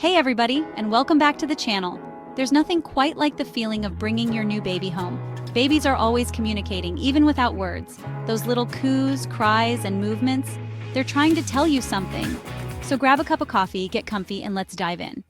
Hey everybody, and welcome back to the channel. There's nothing quite like the feeling of bringing your new baby home. Babies are always communicating, even without words. Those little coos, cries, and movements, they're trying to tell you something. So grab a cup of coffee, get comfy, and let's dive in.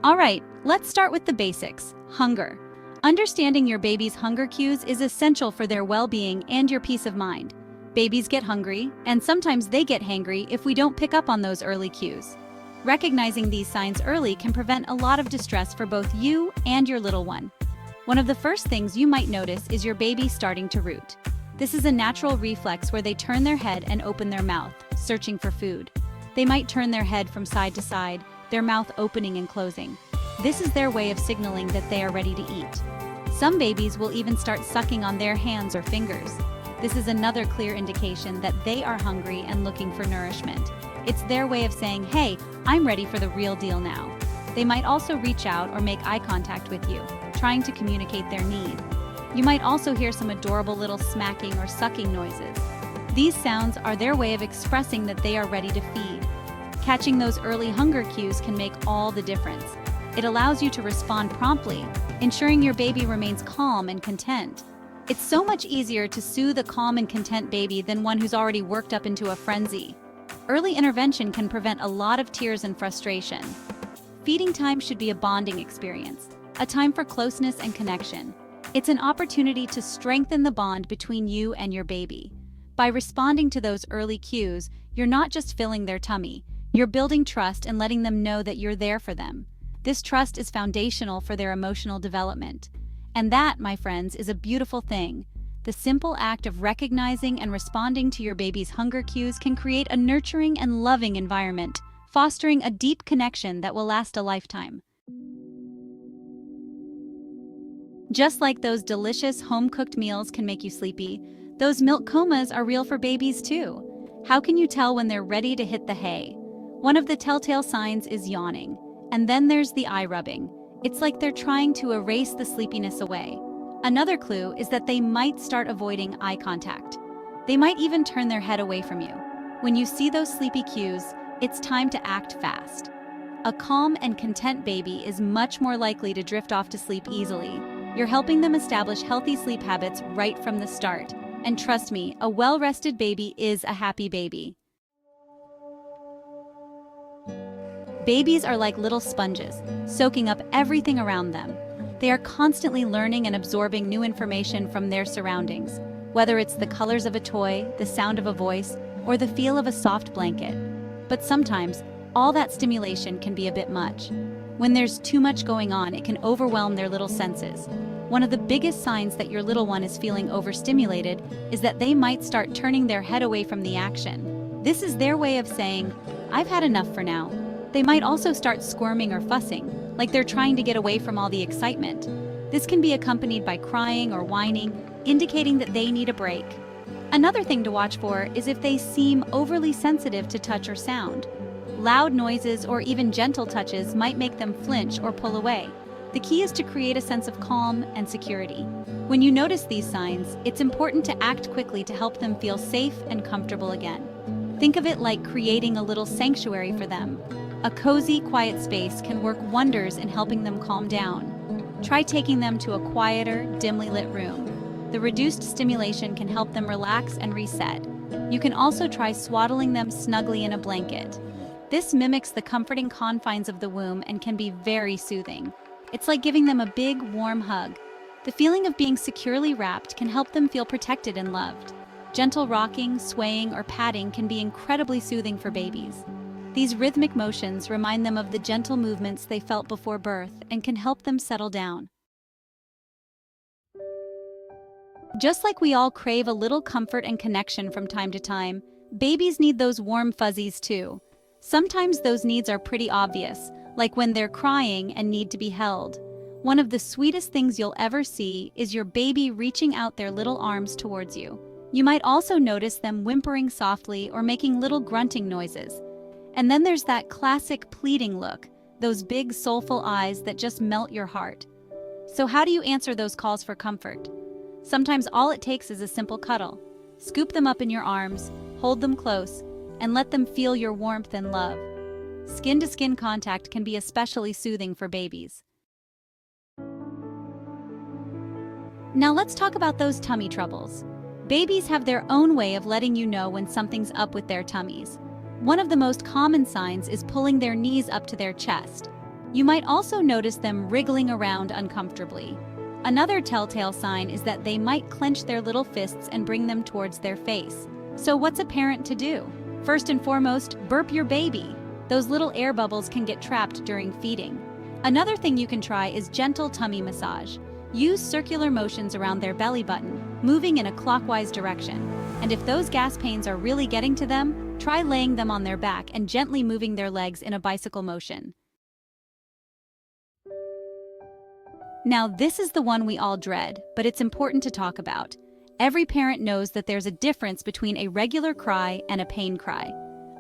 Alright, let's start with the basics. Hunger. Understanding your baby's hunger cues is essential for their well-being and your peace of mind. Babies get hungry, and sometimes they get hangry if we don't pick up on those early cues. Recognizing these signs early can prevent a lot of distress for both you and your little one. One of the first things you might notice is your baby starting to root. This is a natural reflex where they turn their head and open their mouth, searching for food. They might turn their head from side to side, their mouth opening and closing. This is their way of signaling that they are ready to eat. Some babies will even start sucking on their hands or fingers. This is another clear indication that they are hungry and looking for nourishment. It's their way of saying, hey, I'm ready for the real deal now. They might also reach out or make eye contact with you, trying to communicate their need. You might also hear some adorable little smacking or sucking noises. These sounds are their way of expressing that they are ready to feed. Catching those early hunger cues can make all the difference. It allows you to respond promptly, ensuring your baby remains calm and content. It's so much easier to soothe a calm and content baby than one who's already worked up into a frenzy. Early intervention can prevent a lot of tears and frustration. Feeding time should be a bonding experience, a time for closeness and connection. It's an opportunity to strengthen the bond between you and your baby. By responding to those early cues, you're not just filling their tummy, you're building trust and letting them know that you're there for them. This trust is foundational for their emotional development. And that, my friends, is a beautiful thing. The simple act of recognizing and responding to your baby's hunger cues can create a nurturing and loving environment, fostering a deep connection that will last a lifetime. Just like those delicious home-cooked meals can make you sleepy, those milk comas are real for babies too. How can you tell when they're ready to hit the hay? One of the telltale signs is yawning, and then there's the eye rubbing. It's like they're trying to erase the sleepiness away. Another clue is that they might start avoiding eye contact. They might even turn their head away from you. When you see those sleepy cues, it's time to act fast. A calm and content baby is much more likely to drift off to sleep easily. You're helping them establish healthy sleep habits right from the start. And trust me, a well-rested baby is a happy baby. Babies are like little sponges, soaking up everything around them. They are constantly learning and absorbing new information from their surroundings, whether it's the colors of a toy, the sound of a voice, or the feel of a soft blanket. But sometimes, all that stimulation can be a bit much. When there's too much going on, it can overwhelm their little senses. One of the biggest signs that your little one is feeling overstimulated is that they might start turning their head away from the action. This is their way of saying, I've had enough for now. They might also start squirming or fussing, like they're trying to get away from all the excitement. This can be accompanied by crying or whining, indicating that they need a break. Another thing to watch for is if they seem overly sensitive to touch or sound. Loud noises or even gentle touches might make them flinch or pull away. The key is to create a sense of calm and security. When you notice these signs, it's important to act quickly to help them feel safe and comfortable again. Think of it like creating a little sanctuary for them. A cozy, quiet space can work wonders in helping them calm down. Try taking them to a quieter, dimly lit room. The reduced stimulation can help them relax and reset. You can also try swaddling them snugly in a blanket. This mimics the comforting confines of the womb and can be very soothing. It's like giving them a big, warm hug. The feeling of being securely wrapped can help them feel protected and loved. Gentle rocking, swaying, or patting can be incredibly soothing for babies. These rhythmic motions remind them of the gentle movements they felt before birth and can help them settle down. Just like we all crave a little comfort and connection from time to time, babies need those warm fuzzies too. Sometimes those needs are pretty obvious, like when they're crying and need to be held. One of the sweetest things you'll ever see is your baby reaching out their little arms towards you. You might also notice them whimpering softly or making little grunting noises. And then there's that classic pleading look, those big soulful eyes that just melt your heart. So how do you answer those calls for comfort? Sometimes all it takes is a simple cuddle. Scoop them up in your arms, hold them close, and let them feel your warmth and love. Skin-to-skin contact can be especially soothing for babies. Now let's talk about those tummy troubles. Babies have their own way of letting you know when something's up with their tummies. One of the most common signs is pulling their knees up to their chest. You might also notice them wriggling around uncomfortably. Another telltale sign is that they might clench their little fists and bring them towards their face. So what's a parent to do? First and foremost, burp your baby. Those little air bubbles can get trapped during feeding. Another thing you can try is gentle tummy massage. Use circular motions around their belly button, moving in a clockwise direction. And if those gas pains are really getting to them, try laying them on their back and gently moving their legs in a bicycle motion. Now, this is the one we all dread, but it's important to talk about. Every parent knows that there's a difference between a regular cry and a pain cry.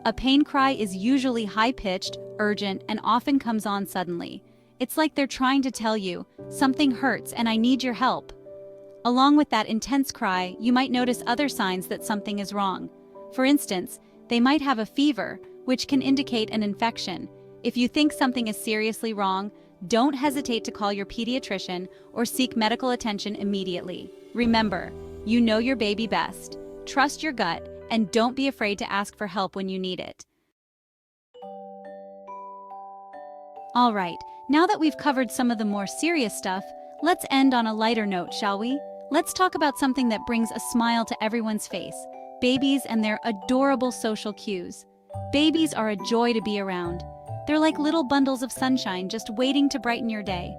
A pain cry is usually high-pitched, urgent, and often comes on suddenly. It's like they're trying to tell you, something hurts and I need your help. Along with that intense cry, you might notice other signs that something is wrong. For instance, they might have a fever, which can indicate an infection. If you think something is seriously wrong, don't hesitate to call your pediatrician or seek medical attention immediately. Remember, you know your baby best. Trust your gut and don't be afraid to ask for help when you need it. All right, now that we've covered some of the more serious stuff, let's end on a lighter note, shall we? Let's talk about something that brings a smile to everyone's face: babies and their adorable social cues. Babies are a joy to be around. They're like little bundles of sunshine just waiting to brighten your day.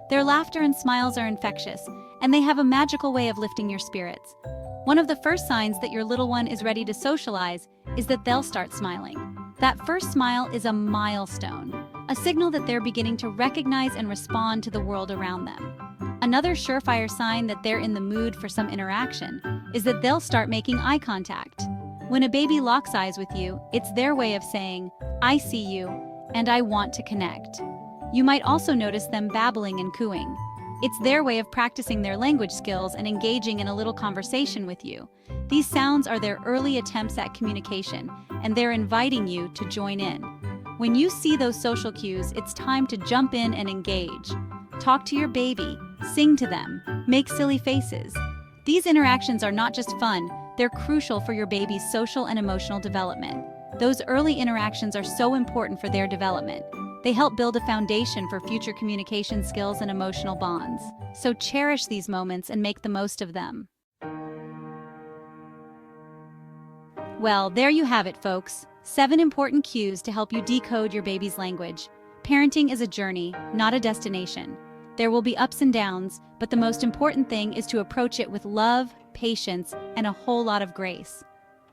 Their laughter and smiles are infectious, and they have a magical way of lifting your spirits. One of the first signs that your little one is ready to socialize is that they'll start smiling. That first smile is a milestone, a signal that they're beginning to recognize and respond to the world around them. Another surefire sign that they're in the mood for some interaction is that they'll start making eye contact. When a baby locks eyes with you, it's their way of saying, "I see you, and I want to connect." You might also notice them babbling and cooing. It's their way of practicing their language skills and engaging in a little conversation with you. These sounds are their early attempts at communication, and they're inviting you to join in. When you see those social cues, it's time to jump in and engage. Talk to your baby, sing to them, make silly faces. These interactions are not just fun, they're crucial for your baby's social and emotional development. Those early interactions are so important for their development. They help build a foundation for future communication skills and emotional bonds. So cherish these moments and make the most of them. Well, there you have it, folks. 7 important cues to help you decode your baby's language. Parenting is a journey, not a destination. There will be ups and downs, but the most important thing is to approach it with love, patience, and a whole lot of grace.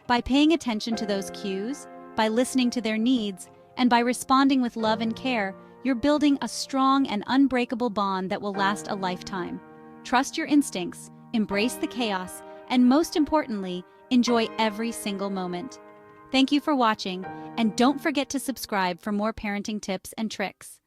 By paying attention to those cues, by listening to their needs, and by responding with love and care, you're building a strong and unbreakable bond that will last a lifetime. Trust your instincts, embrace the chaos, and most importantly, enjoy every single moment. Thank you for watching, and don't forget to subscribe for more parenting tips and tricks.